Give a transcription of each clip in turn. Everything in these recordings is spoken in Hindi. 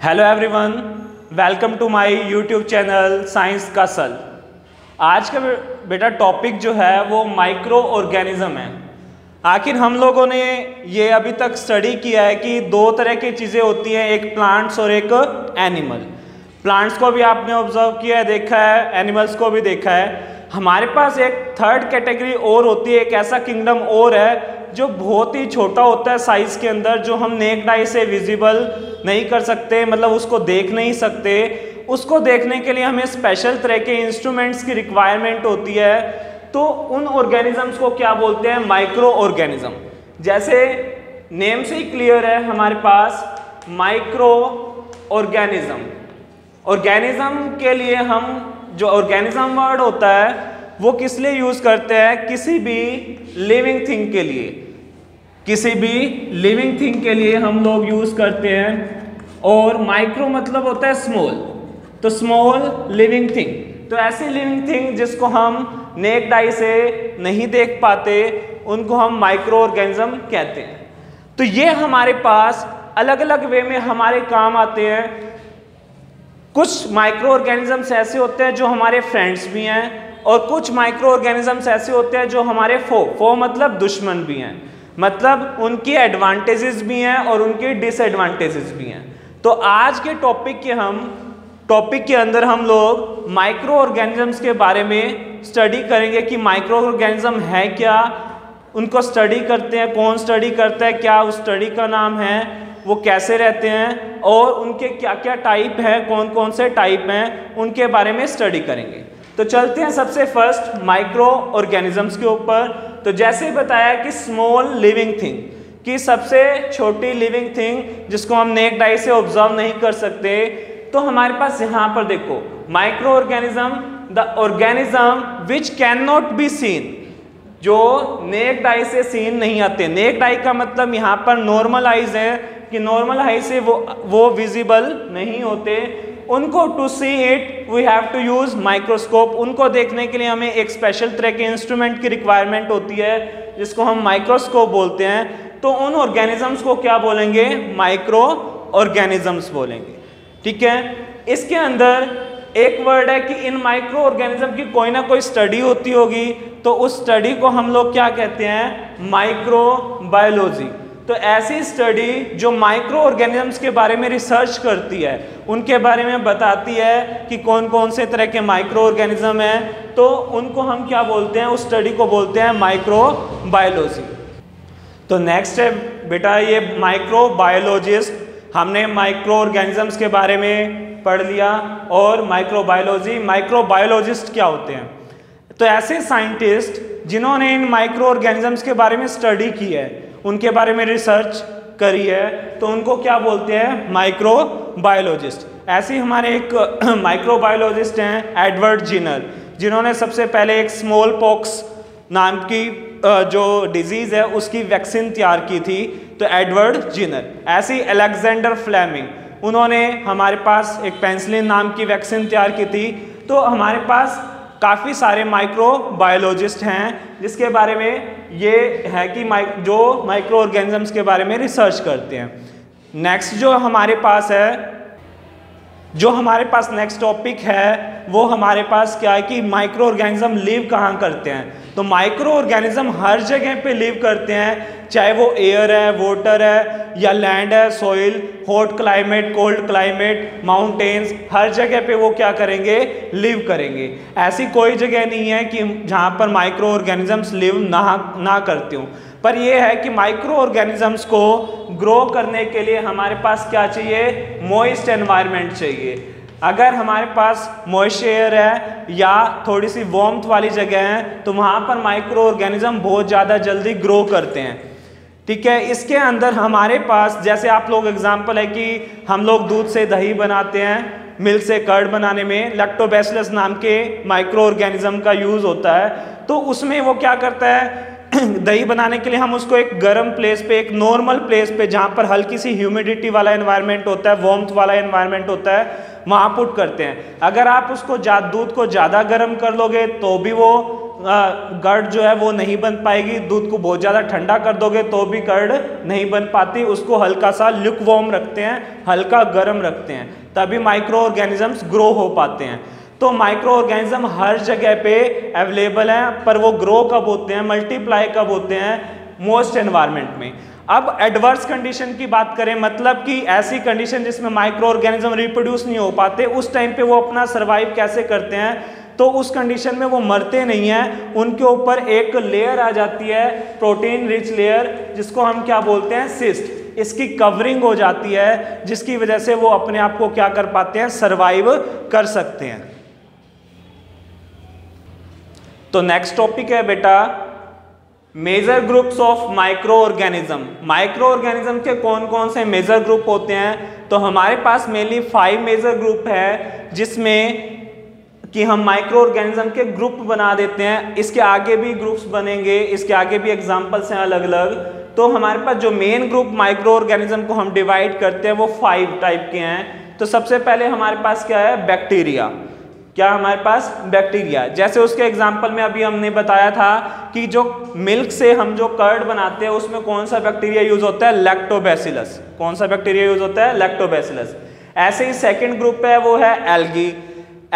Hello everyone, welcome to my YouTube channel science का सल। आज का बेटा टॉपिक जो है वो माइक्रो ऑर्गेनिज्म है। आखिर हम लोगों ने ये अभी तक स्टडी किया है कि दो तरह की चीज़ें होती हैं, एक प्लांट्स और एक एनिमल। प्लांट्स को भी आपने ऑब्जर्व किया है, देखा है, एनिमल्स को भी देखा है। हमारे पास एक थर्ड कैटेगरी और होती है, एक ऐसा किंगडम और है जो बहुत ही छोटा होता है साइज के अंदर, जो हम नेक्ड आई से विजिबल नहीं कर सकते, मतलब उसको देख नहीं सकते। उसको देखने के लिए हमें स्पेशल तरह के इंस्ट्रूमेंट्स की रिक्वायरमेंट होती है। तो उन ऑर्गेनिजम्स को क्या बोलते हैं? Micro organism. जैसे नेम से ही क्लियर है, हमारे पास माइक्रो ऑर्गेनिज्म। ऑर्गेनिज्म के लिए हम जो ऑर्गेनिज्म वर्ड होता है वो किस लिए यूज करते हैं? किसी भी लिविंग थिंग के लिए, किसी भी लिविंग थिंग के लिए हम लोग यूज करते हैं। और माइक्रो मतलब होता है स्मॉल, तो स्मॉल लिविंग थिंग, तो ऐसी लिविंग थिंग जिसको हम नेक्ड आई से नहीं देख पाते, उनको हम माइक्रो ऑर्गेनिज्म कहते हैं। तो ये हमारे पास अलग अलग वे में हमारे काम आते हैं। कुछ माइक्रो ऑर्गेनिजम्स ऐसे होते हैं जो हमारे फ्रेंड्स भी हैं, और कुछ माइक्रो ऑर्गेनिजम्स ऐसे होते हैं जो हमारे फो मतलब दुश्मन भी हैं। मतलब उनकी एडवांटेजेस भी हैं और उनकी डिसएडवांटेजेस भी हैं। तो आज के टॉपिक के अंदर हम लोग माइक्रो ऑर्गेनिजम्स के बारे में स्टडी करेंगे कि माइक्रो ऑर्गेनिज्म है क्या, उनको स्टडी करते हैं, कौन स्टडी करता है, क्या उस स्टडी का नाम है, वो कैसे रहते हैं और उनके क्या क्या टाइप हैं, कौन कौन से टाइप हैं, उनके बारे में स्टडी करेंगे। तो चलते हैं सबसे फर्स्ट माइक्रो ऑर्गेनिजम्स के ऊपर। तो जैसे बताया कि स्मॉल लिविंग थिंग, कि सबसे छोटी लिविंग थिंग जिसको हम नेक्ड आई से ऑब्जर्व नहीं कर सकते, तो हमारे पास यहाँ पर देखो micro organism, the organism which can not be seen, जो नेक्ड आई से सीन नहीं आते। नेक्ड आई का मतलब यहाँ पर नॉर्मल आईज है कि नॉर्मल आई से वो विजिबल नहीं होते। उनको to see it we have to use microscope. उनको देखने के लिए हमें एक स्पेशल तरह के इंस्ट्रूमेंट की रिक्वायरमेंट होती है जिसको हम माइक्रोस्कोप बोलते हैं। तो उन ऑर्गेनिजम्स को क्या बोलेंगे? माइक्रो ऑर्गेनिजम्स बोलेंगे। ठीक है, इसके अंदर एक वर्ड है कि इन माइक्रो ऑर्गेनिज्म की कोई ना कोई स्टडी होती होगी, तो उस स्टडी को हम लोग क्या कहते हैं? माइक्रोबायोलॉजी। तो ऐसी स्टडी जो माइक्रो ऑर्गेनिजम्स के बारे में रिसर्च करती है, उनके बारे में बताती है कि कौन कौन से तरह के माइक्रो ऑर्गेनिज्म हैं, तो उनको हम क्या बोलते हैं? उस स्टडी को बोलते हैं माइक्रोबायोलॉजी। तो नेक्स्ट है बेटा ये माइक्रोबायोलॉजिस्ट। हमने माइक्रो ऑर्गेनिजम्स के बारे में पढ़ लिया। और माइक्रोबायोलॉजिस्ट क्या होते हैं? तो ऐसे साइंटिस्ट जिन्होंने इन माइक्रो ऑर्गेनिजम्स के बारे में स्टडी की है, उनके बारे में रिसर्च करी है, तो उनको क्या बोलते हैं? माइक्रोबायोलॉजिस्ट। ऐसे ही हमारे एक माइक्रोबायोलॉजिस्ट हैं एडवर्ड जिनर, जिन्होंने सबसे पहले एक स्मॉल पॉक्स नाम की जो डिजीज है उसकी वैक्सीन तैयार की थी, तो एडवर्ड जिनर। ऐसे ही अलेक्जेंडर फ्लेमिंग, उन्होंने हमारे पास एक पेंसिलिन नाम की वैक्सीन तैयार की थी। तो हमारे पास काफ़ी सारे माइक्रोबायोलॉजिस्ट हैं जिसके बारे में ये है कि जो माइक्रो ऑर्गेनिजम्स के बारे में रिसर्च करते हैं। नेक्स्ट जो हमारे पास नेक्स्ट टॉपिक है वो हमारे पास क्या है कि माइक्रो ऑर्गेनिज्म लिव कहाँ करते हैं? तो माइक्रो ऑर्गेनिज्म हर जगह पे लिव करते हैं, चाहे वो एयर है, वाटर है, या लैंड है, soil, hot climate, cold climate, mountains, हर जगह पे वो क्या करेंगे? लिव करेंगे। ऐसी कोई जगह नहीं है कि जहाँ पर माइक्रो ऑर्गेनिजम्स लिव ना करते हों। पर यह है कि माइक्रो ऑर्गेनिजम्स को ग्रो करने के लिए हमारे पास क्या चाहिए? मॉइस्ट एनवायरनमेंट चाहिए। अगर हमारे पास मॉइस्ट एयर है या थोड़ी सी वार्मथ वाली जगह है, तो वहाँ पर माइक्रो ऑर्गेनिज्म बहुत ज़्यादा जल्दी ग्रो करते हैं। ठीक है, इसके अंदर हमारे पास जैसे आप लोग एग्जांपल है कि हम लोग दूध से दही बनाते हैं, मिल्क से कर्ड बनाने में लैक्टोबैसिलस नाम के माइक्रो ऑर्गेनिज्म का यूज़ होता है। तो उसमें वो क्या करता है? दही बनाने के लिए हम उसको एक गर्म प्लेस पे, एक नॉर्मल प्लेस पे जहाँ पर हल्की सी ह्यूमिडिटी वाला एनवायरनमेंट होता है, वार्मथ वाला एनवायरनमेंट होता है, वहाँ पुट करते हैं। अगर आप उसको दूध को ज़्यादा गर्म कर लोगे तो भी वो कर्ड जो है वो नहीं बन पाएगी। दूध को बहुत ज़्यादा ठंडा कर दोगे तो भी कर्ड नहीं बन पाती, उसको हल्का सा ल्यूकवार्म रखते हैं, हल्का गर्म रखते हैं, तभी माइक्रो ऑर्गेनिजम्स ग्रो हो पाते हैं। तो माइक्रो ऑर्गेनिज्म हर जगह पे अवेलेबल हैं, पर वो ग्रो कब होते हैं, मल्टीप्लाई कब होते हैं, मोस्ट एनवायरनमेंट में। अब एडवर्स कंडीशन की बात करें, मतलब कि ऐसी कंडीशन जिसमें माइक्रो ऑर्गेनिज्म रिप्रोड्यूस नहीं हो पाते, उस टाइम पे वो अपना सर्वाइव कैसे करते हैं, तो उस कंडीशन में वो मरते नहीं हैं, उनके ऊपर एक लेयर आ जाती है, प्रोटीन रिच लेयर, जिसको हम क्या बोलते हैं, सिस्ट। इसकी कवरिंग हो जाती है, जिसकी वजह से वो अपने आप को क्या कर पाते हैं, सर्वाइव कर सकते हैं। तो नेक्स्ट टॉपिक है बेटा major groups of micro organism. Micro organism के कौन कौन से मेजर ग्रुप होते हैं, तो हमारे पास मेनली 5 मेजर ग्रुप है, जिसमें कि हम माइक्रो ऑर्गेनिज्म के ग्रुप बना देते हैं। इसके आगे भी ग्रुप्स बनेंगे, इसके आगे भी एग्जांपल्स हैं अलग अलग। तो हमारे पास जो मेन ग्रुप माइक्रो ऑर्गेनिज्म को हम डिवाइड करते हैं वो 5 टाइप के हैं। तो सबसे पहले हमारे पास क्या है, बैक्टीरिया। क्या हमारे पास, बैक्टीरिया। जैसे उसके एग्जाम्पल में अभी हमने बताया था कि जो मिल्क से हम जो कर्ड बनाते हैं उसमें कौन सा बैक्टीरिया यूज होता है, लैक्टोबैसिलस। कौन सा बैक्टीरिया यूज होता है, लैक्टोबैसिलस। ऐसे ही सेकंड ग्रुप है वो है एल्गी।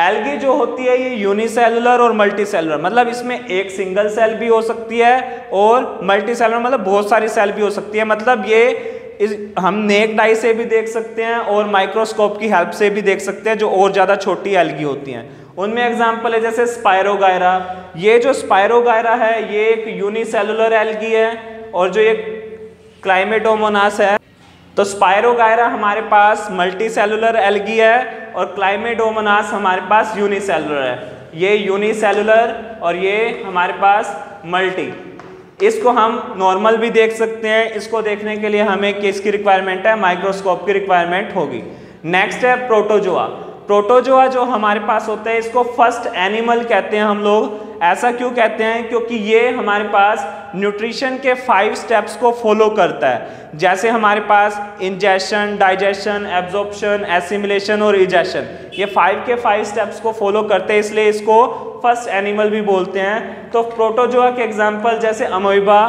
एल्गी जो होती है ये यूनिसेलुलर और मल्टी सेलुलर, मतलब इसमें एक सिंगल सेल भी हो सकती है और मल्टी सेलुलर मतलब बहुत सारी सेल भी हो सकती है। मतलब ये हम नेक्ड आई से भी देख सकते हैं और माइक्रोस्कोप की हेल्प से भी देख सकते हैं, जो और ज़्यादा छोटी एल्गी होती हैं। उनमें एग्जांपल है जैसे स्पायरोगायरा। ये जो स्पायरोगायरा है ये एक यूनिसेलुलर एल्गी है, और जो ये क्लाइमेडोमोनास है, तो स्पायरोगायरा हमारे पास मल्टी सेलुलर एल्गी है और क्लाइमेडोमोनास हमारे पास यूनिसेलुलर है। ये यूनिसेलुलर और ये हमारे पास मल्टी। इसको हम नॉर्मल भी देख सकते हैं, इसको देखने के लिए हमें किसकी रिक्वायरमेंट है, माइक्रोस्कोप की रिक्वायरमेंट होगी। नेक्स्ट है प्रोटोजोआ। प्रोटोजोआ जो हमारे पास होता है इसको फर्स्ट एनिमल कहते हैं हम लोग। ऐसा क्यों कहते हैं, क्योंकि ये हमारे पास न्यूट्रिशन के 5 स्टेप्स को फॉलो करता है। जैसे हमारे पास इंजेशन, डाइजेशन, एब्जॉर्प्शन, एसिमिलेशन और इजेशन, ये 5 के 5 स्टेप्स को फॉलो करते हैं, इसलिए इसको फर्स्ट एनिमल भी बोलते हैं। तो प्रोटोजोआ के एग्जाम्पल जैसे अमोइबा,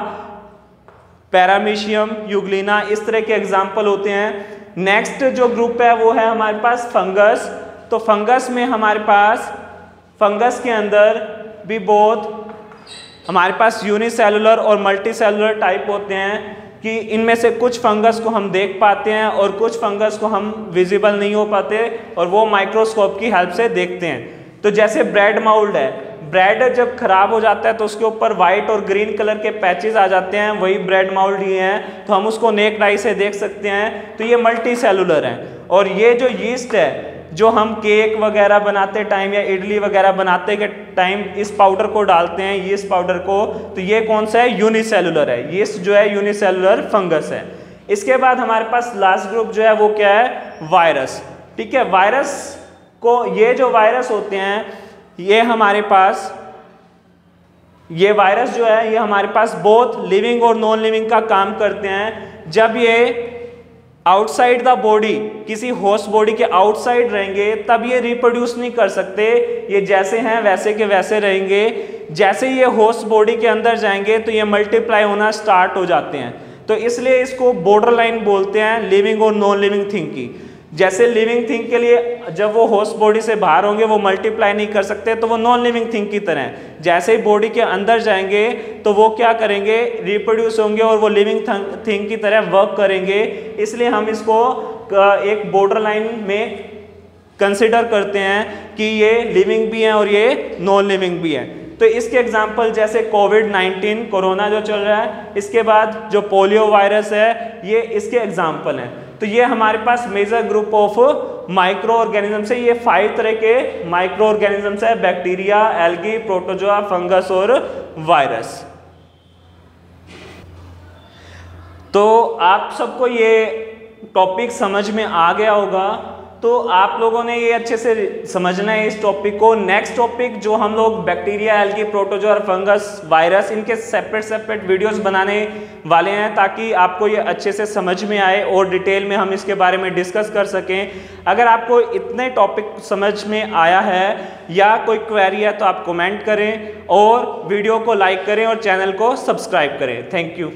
पैरामीशियम, यूग्लिना, इस तरह के एग्जाम्पल होते हैं। नेक्स्ट जो ग्रुप है वो है हमारे पास फंगस। तो फंगस में हमारे पास, फंगस के अंदर भी बहुत हमारे पास यूनिसेलुलर और मल्टी सेलुलर टाइप होते हैं, कि इनमें से कुछ फंगस को हम देख पाते हैं और कुछ फंगस को हम विजिबल नहीं हो पाते, और वो माइक्रोस्कोप की हेल्प से देखते हैं। तो जैसे ब्रेड माउल्ड है, ब्रेड जब खराब हो जाता है तो उसके ऊपर वाइट और ग्रीन कलर के पैचेस आ जाते हैं, वही ब्रेड माउल्ड ही हैं, तो हम उसको नेक्ड आई से देख सकते हैं। तो ये मल्टी सेलुलर हैं। और ये जो यीस्ट है, जो हम केक वगैरह बनाते टाइम या इडली वगैरह बनाते के टाइम इस पाउडर को डालते हैं, यीस्ट पाउडर को, तो ये कौन सा है, यूनिसेलुलर है। यीस्ट जो है यूनिसेलुलर फंगस है। इसके बाद हमारे पास लास्ट ग्रुप जो है वो क्या है, वायरस। ठीक है, वायरस को, ये जो वायरस होते हैं ये हमारे पास, ये वायरस जो है ये हमारे पास बोथ लिविंग और नॉन लिविंग का काम करते हैं। जब ये आउटसाइड द बॉडी, किसी होस्ट बॉडी के आउटसाइड रहेंगे तब ये रिप्रोड्यूस नहीं कर सकते, ये जैसे हैं वैसे के वैसे रहेंगे। जैसे ये होस्ट बॉडी के अंदर जाएंगे तो ये मल्टीप्लाई होना स्टार्ट हो जाते हैं। तो इसलिए इसको बॉर्डर लाइन बोलते हैं लिविंग और नॉन लिविंग थिंग की। जैसे लिविंग थिंग के लिए जब वो होस्ट बॉडी से बाहर होंगे वो मल्टीप्लाई नहीं कर सकते, तो वो नॉन लिविंग थिंग की तरह है। जैसे ही बॉडी के अंदर जाएंगे तो वो क्या करेंगे, रिप्रोड्यूस होंगे और वो लिविंग थिंग की तरह वर्क करेंगे। इसलिए हम इसको एक बॉर्डर लाइन में कंसिडर करते हैं कि ये लिविंग भी हैं और ये नॉन लिविंग भी हैं। तो इसके एग्जाम्पल जैसे कोविड-19, कोरोना जो चल रहा है, इसके बाद जो पोलियो वायरस है, ये इसके एग्जाम्पल हैं। तो ये हमारे पास major group of micro organism है। ये 5 तरह के माइक्रो ऑर्गेनिज्म्स है, बैक्टीरिया, एल्गी, प्रोटोजोआ, फंगस और वायरस। तो आप सबको ये टॉपिक समझ में आ गया होगा। तो आप लोगों ने ये अच्छे से समझना है इस टॉपिक को। नेक्स्ट टॉपिक जो हम लोग bacteria, algae, protozoa, fungus, virus, इनके सेपरेट वीडियोस बनाने वाले हैं ताकि आपको ये अच्छे से समझ में आए और डिटेल में हम इसके बारे में डिस्कस कर सकें। अगर आपको इतने टॉपिक समझ में आया है या कोई क्वेरी है तो आप कमेंट करें और वीडियो को लाइक करें और चैनल को सब्सक्राइब करें। Thank you.